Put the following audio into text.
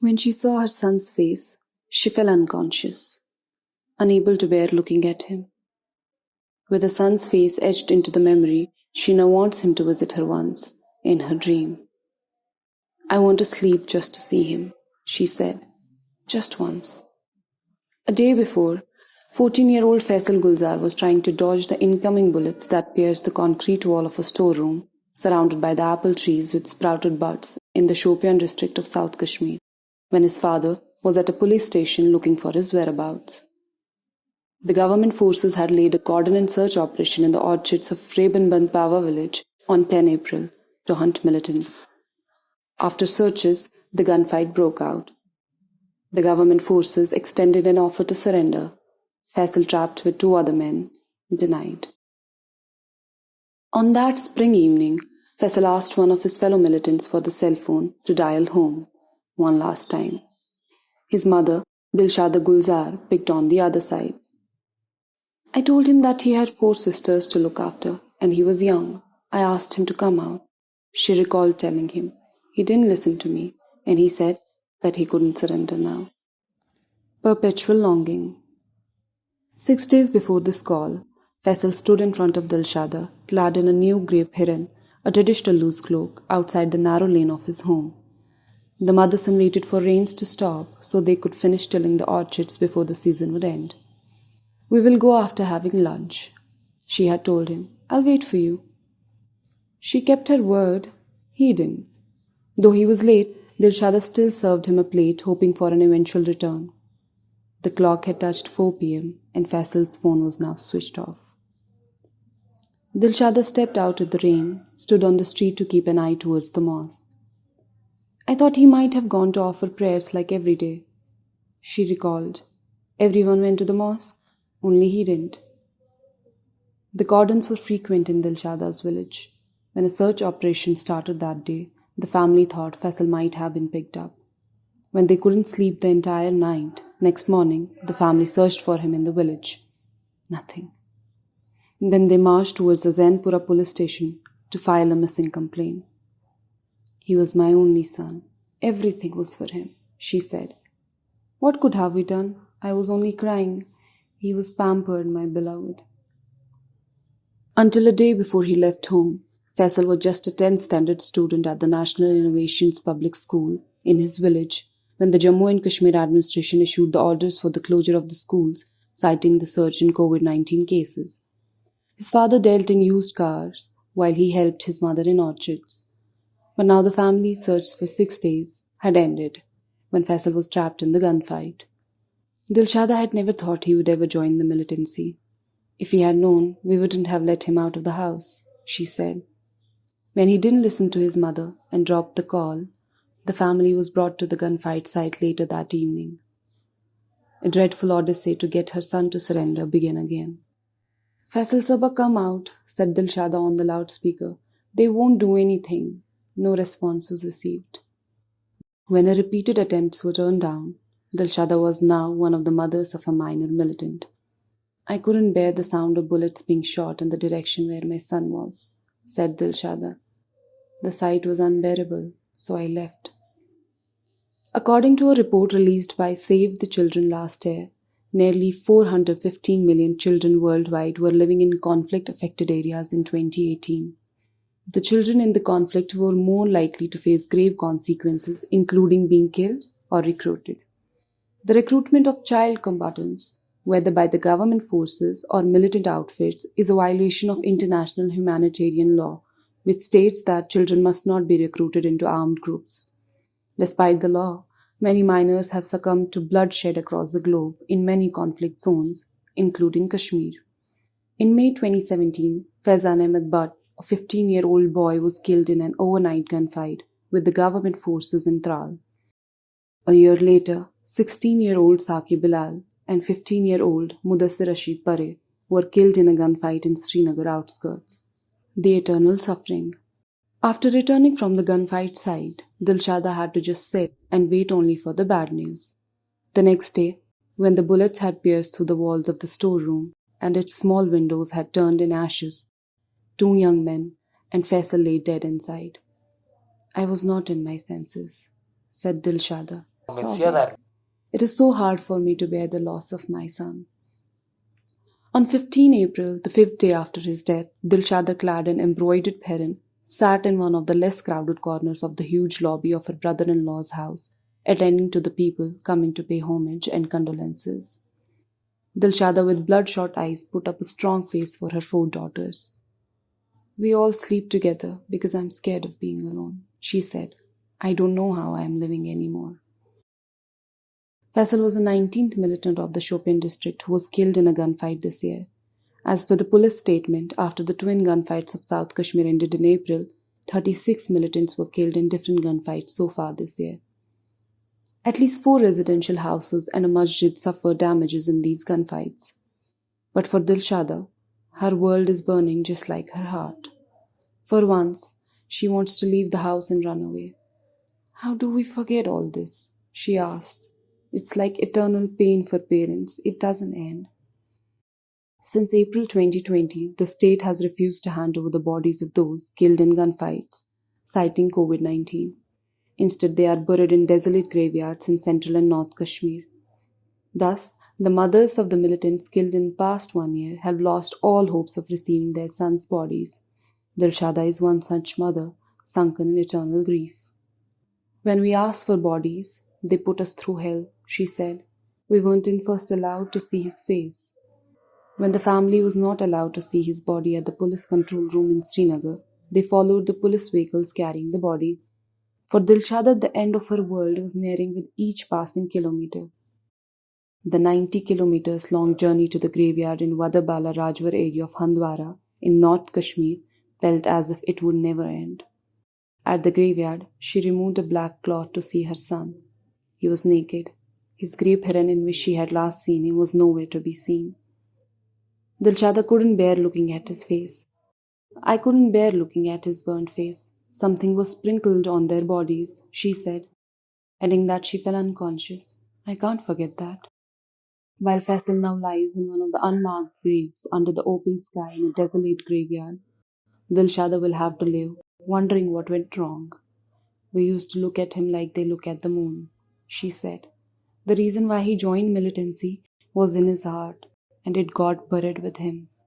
When she saw her son's face, she fell unconscious, unable to bear looking at him. With her son's face etched into the memory, she now wants him to visit her once, in her dream. "I want to sleep just to see him," she said. "Just once." A day before, 14-year-old Faisal Gulzar was trying to dodge the incoming bullets that pierced the concrete wall of a storeroom surrounded by the apple trees with sprouted buds in the Shopian district of South Kashmir, when his father was at a police station looking for his whereabouts. The government forces had laid a cordon and search operation in the orchards of Rebanband Pawa village on 10 April to hunt militants. After searches, the gunfight broke out. The government forces extended an offer to surrender. Faisal, trapped with 2 other men, denied. On that spring evening, Faisal asked one of his fellow militants for the cell phone to dial home, one last time. His mother, Dilshada Gulzar, picked on the other side. "I told him that he had 4 sisters to look after, and he was young. I asked him to come out," she recalled telling him. "He didn't listen to me, and he said that he couldn't surrender now." Perpetual longing. 6 days before this call, Faisal stood in front of Dilshada, clad in a new grape heron, a traditional loose cloak, outside the narrow lane of his home. The mother-son waited for rains to stop so they could finish tilling the orchards before the season would end. "We will go after having lunch," she had told him. "I'll wait for you." She kept her word. He didn't. Though he was late, Dilshada still served him a plate, hoping for an eventual return. The clock had touched 4 p.m. and Faisal's phone was now switched off. Dilshada stepped out in the rain, stood on the street to keep an eye towards the mosque. "I thought he might have gone to offer prayers like every day," she recalled. "Everyone went to the mosque, only he didn't." The cordons were frequent in Dilshada's village. When a search operation started that day, the family thought Faisal might have been picked up. When they couldn't sleep the entire night, next morning, the family searched for him in the village. Nothing. Then they marched towards the Zainpura police station to file a missing complaint. "He was my only son. Everything was for him," she said. "What could have we done? I was only crying. He was pampered, my beloved." Until a day before he left home, Faisal was just a 10th standard student at the National Innovations Public School in his village when the Jammu and Kashmir administration issued the orders for the closure of the schools, citing the surge in COVID-19 cases. His father dealt in used cars while he helped his mother in orchards. But now the family's search for 6 days had ended when Faisal was trapped in the gunfight. Dilshada had never thought he would ever join the militancy. "If he had known, we wouldn't have let him out of the house," she said. When he didn't listen to his mother and dropped the call, the family was brought to the gunfight site later that evening. A dreadful odyssey to get her son to surrender began again. "Faisal Sabah, come out," said Dilshada on the loudspeaker. "They won't do anything." No response was received. When her repeated attempts were turned down, Dilshada was now one of the mothers of a minor militant. "I couldn't bear the sound of bullets being shot in the direction where my son was," said Dilshada. "The sight was unbearable, so I left." According to a report released by Save the Children last year, nearly 415 million children worldwide were living in conflict-affected areas in 2018. The children in the conflict were more likely to face grave consequences, including being killed or recruited. The recruitment of child combatants, whether by the government forces or militant outfits, is a violation of international humanitarian law, which states that children must not be recruited into armed groups. Despite the law, many minors have succumbed to bloodshed across the globe in many conflict zones, including Kashmir. In May 2017, Faizan Ahmed Butt, a 15-year-old boy, was killed in an overnight gunfight with the government forces in Tral. A year later, 16-year-old Saqi Bilal and 15-year-old Mudassir Rashid Pare were killed in a gunfight in Srinagar outskirts. The eternal suffering. After returning from the gunfight site, Dilshada had to just sit and wait only for the bad news. The next day, when the bullets had pierced through the walls of the storeroom and its small windows had turned in ashes, 2 young men and Faisal lay dead inside. "I was not in my senses," said Dilshada. sobbing. It is so hard for me to bear the loss of my son. On 15 April, the fifth day after his death, Dilshada, clad in embroidered perin, sat in one of the less crowded corners of the huge lobby of her brother-in-law's house, attending to the people coming to pay homage and condolences. Dilshada, with bloodshot eyes, put up a strong face for her four daughters. "We all sleep together because I'm scared of being alone," she said. "I don't know how I am living anymore." Faisal was the 19th militant of the Shopian district who was killed in a gunfight this year. As per the police statement, after the twin gunfights of South Kashmir ended in April, 36 militants were killed in different gunfights so far this year. At least 4 residential houses and a masjid suffered damages in these gunfights. But for Dilshada, her world is burning just like her heart. For once, she wants to leave the house and run away. "How do we forget all this?" she asked. "It's like eternal pain for parents. It doesn't end." Since April 2020, the state has refused to hand over the bodies of those killed in gunfights, citing COVID-19. Instead, they are buried in desolate graveyards in central and north Kashmir. Thus, the mothers of the militants killed in the past 1 year have lost all hopes of receiving their sons' bodies. Dilshada is one such mother, sunken in eternal grief. "When we asked for bodies, they put us through hell," she said. "We weren't in first allowed to see his face. When the family was not allowed to see his body at the police control room in Srinagar, they followed the police vehicles carrying the body. For Dilshada, the end of her world was nearing with each passing kilometer. The 90 kilometers long journey to the graveyard in Vadabala Rajwar area of Handwara in North Kashmir felt as if it would never end. At the graveyard, she removed a black cloth to see her son. He was naked. His grey heron in which she had last seen him was nowhere to be seen. Dilshada couldn't bear looking at his face. "I couldn't bear looking at his burnt face. Something was sprinkled on their bodies," she said, adding that she fell unconscious. "I can't forget that." While Faisal now lies in one of the unmarked graves under the open sky in a desolate graveyard, Dilshada will have to live, wondering what went wrong. "We used to look at him like they look at the moon," she said. "The reason why he joined militancy was in his heart, and it got buried with him."